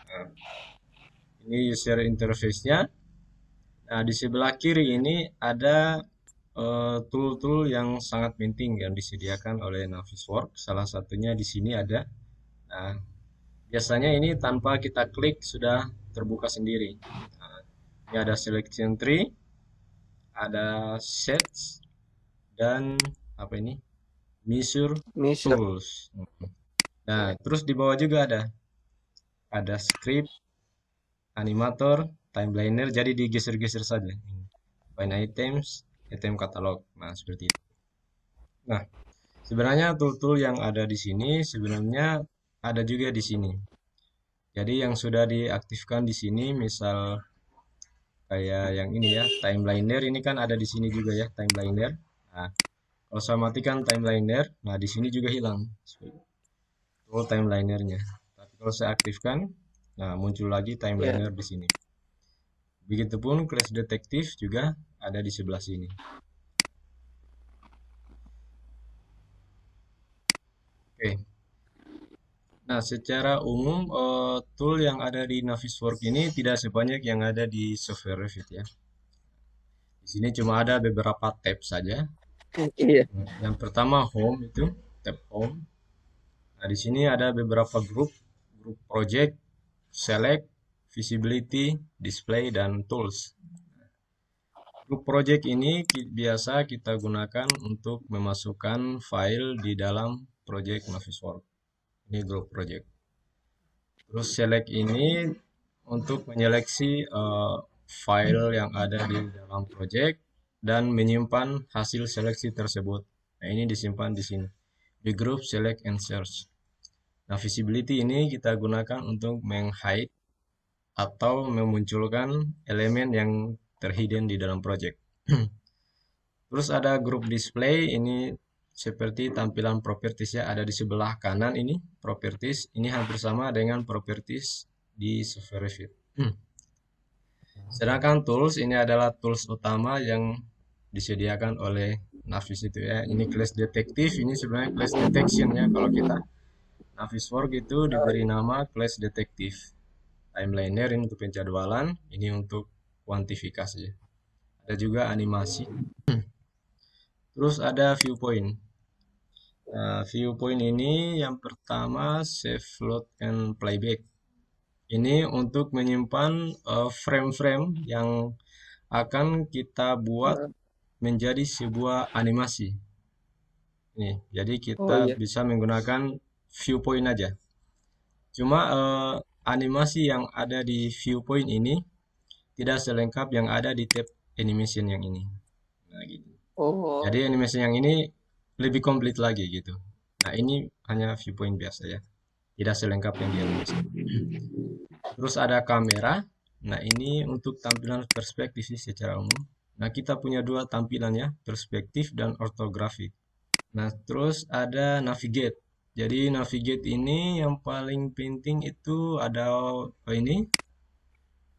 Nah, ini user interface-nya. Nah, di sebelah kiri ini ada tool-tool yang sangat penting yang disediakan oleh Navisworks. Salah satunya di sini ada. Nah, biasanya ini tanpa kita klik sudah terbuka sendiri. Nah, ini ada selection tree, ada sets, dan apa ini? Measure Measure. tools. Nah, terus di bawah juga ada script, animator, timeliner. Jadi digeser-geser saja. Find items, item katalog. Nah, seperti itu. Nah, sebenarnya tool-tool yang ada di sini sebenarnya ada juga di sini. Jadi yang sudah diaktifkan di sini, misal kayak yang ini ya, timeliner ini kan ada di sini juga ya, timeliner. Nah, kalau saya matikan timeliner, nah di sini juga hilang tool timelinernya. Tapi kalau saya aktifkan, nah muncul lagi Ya. timeliner di sini. Begitupun Clash Detective juga ada di sebelah sini. Oke. Nah, secara umum tool yang ada di Navisworks ini tidak sebanyak yang ada di software Revit ya. Di sini cuma ada beberapa tab saja. Iya. Yang pertama home itu, tab home. Nah, di sini ada beberapa grup project, select, visibility, display, dan tools. Grup project ini biasa kita gunakan untuk memasukkan file di dalam project Navisworks. Ini grup project. Terus select ini untuk menyeleksi file yang ada di dalam project dan menyimpan hasil seleksi tersebut. Nah, ini disimpan di sini. Di grup select and search. Nah, visibility ini kita gunakan untuk meng-hide atau memunculkan elemen yang terhidden di dalam project. Terus ada grup display, ini seperti tampilan properties ya, ada di sebelah kanan ini, properties. Ini hampir sama dengan properties di software Revit. Sedangkan tools ini adalah tools utama yang disediakan oleh Navis itu ya. Ini Clash Detective, ini sebenarnya Clash Detection ya. Kalau kita Navisworks itu Oh, diberi iya. nama Clash Detective. Timeliner ini untuk penjadwalan, ini untuk kuantifikasi. Ada juga animasi. Terus ada viewpoint. Nah, viewpoint ini yang pertama save, load, and playback. Ini untuk menyimpan frame-frame yang akan kita buat Eh, menjadi sebuah animasi. Nih, jadi Oh kita iya. bisa menggunakan viewpoint aja. Cuma animasi yang ada di viewpoint ini tidak selengkap yang ada di tab animation yang ini. Nah, gitu. Jadi Oh. animation yang ini lebih komplit lagi gitu. Nah, ini hanya viewpoint biasa ya. Tidak selengkap yang di animation. Terus ada kamera. Nah, ini untuk tampilan perspektif sih secara umum. Nah, kita punya dua tampilan ya, perspektif dan ortografik. Nah, terus ada navigate. Jadi navigate ini yang paling penting itu ada ini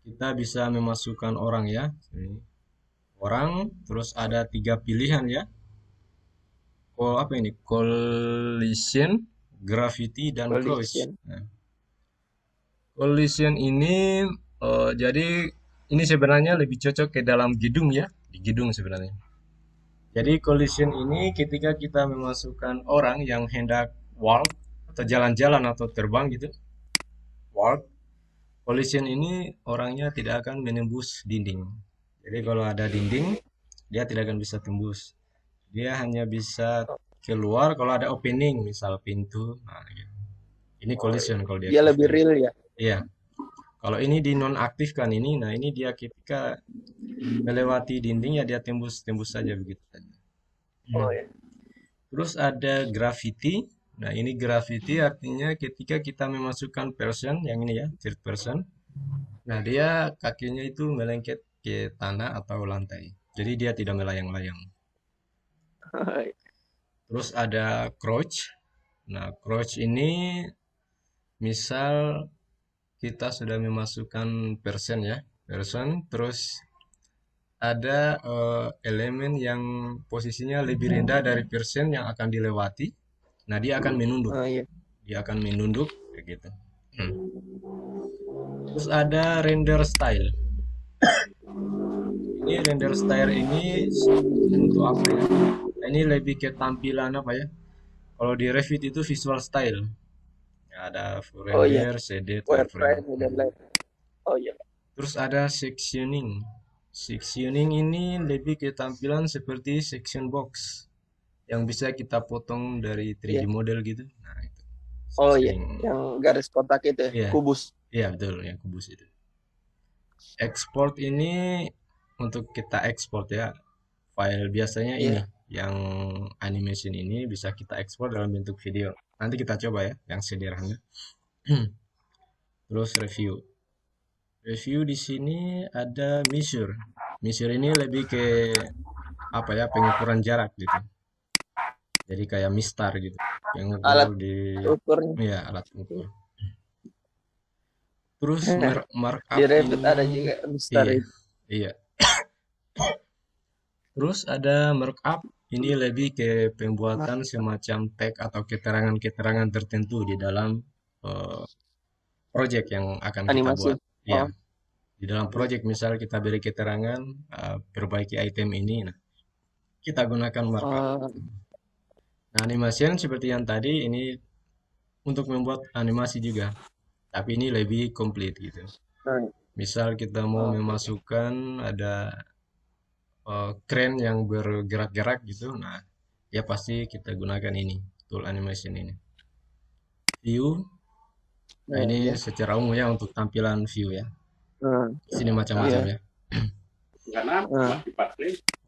kita bisa memasukkan orang ya. Orang, terus ada tiga pilihan ya. Apa ini? Collision, gravity, dan crouch. Collision. Nah, collision ini jadi ini sebenarnya lebih cocok ke dalam gedung ya, di gedung sebenarnya. Jadi collision ini ketika kita memasukkan orang yang hendak walk atau jalan-jalan atau terbang gitu, walk, collision ini orangnya tidak akan menembus dinding. Jadi kalau ada dinding, dia tidak akan bisa tembus. Dia hanya bisa keluar kalau ada opening, misal pintu. Nah, gitu. Ini Oh iya. collision kalau Dia lebih diaktifkan. real ya. Iya, kalau ini dinonaktifkan ini, nah ini dia ketika melewati dinding ya dia tembus tembus saja begitu saja. Oh iya. Terus ada gravity. Nah, ini gravity artinya ketika kita memasukkan person yang ini ya, third person. Nah, dia kakinya itu melengket ke tanah atau lantai. Jadi dia tidak melayang-layang. Terus ada crouch. Nah, crouch ini misal kita sudah memasukkan person ya, person, terus ada elemen yang posisinya lebih rendah dari person yang akan dilewati. Nah, dia akan menunduk. Oh iya. Dia akan menunduk kayak gitu. Hmm. Terus ada render style. Ini render style ini untuk apa ya? Ini lebih ke tampilan apa ya? Kalau di Revit itu visual style. Ya, ada full Oh iya, render, shaded, wireframe. wireframe dan lain. Oh iya. Terus ada sectioning. Sectioning ini lebih ke tampilan seperti section box yang bisa kita potong dari 3D Iya. model gitu. Nah, itu Oh iya, sectioning. yang garis kotak itu ya, Iya, kubus. iya betul yang kubus itu. Export ini untuk kita ekspor ya. File biasanya ini Iya. yang animation ini bisa kita ekspor dalam bentuk video. Nanti kita coba ya yang sederhana. Terus review. Review di sini ada measure. Measure ini lebih ke apa ya pengukuran jarak gitu. Jadi kayak mistar gitu. Pengukur Alat di ukurnya. ya alat ukur. Terus Di markup Revit ini ada juga besar iya itu. iya. Terus ada markup ini lebih ke pembuatan semacam tag atau keterangan-keterangan tertentu di dalam eh, project yang akan kita Animasi. buat. Ya, Oh, di dalam project misal kita beri keterangan perbaiki item ini, nah kita gunakan markup. oh, Nah, animation seperti yang tadi ini untuk membuat animasi juga, tapi ini lebih komplit gitu. oh, Misal kita mau oke. memasukkan ada crane yang bergerak-gerak gitu, nah ya pasti kita gunakan ini tool animation ini. View, nah Nah, ini iya. secara umum ya untuk tampilan view ya. Nah, Di sini macam-macam iya. ya. Nah,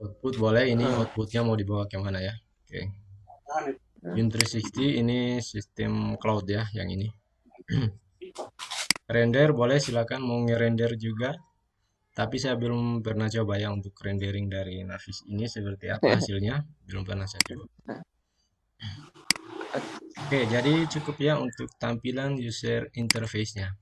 Output boleh, ini nah, outputnya mau dibawa ke mana ya. Oke. Win 360 ini sistem cloud ya yang ini. Render boleh silakan mau nge-render juga. Tapi saya belum pernah coba ya untuk rendering dari Navis ini seperti apa hasilnya. Belum pernah saya coba. Oke, jadi cukup ya untuk tampilan user interface-nya.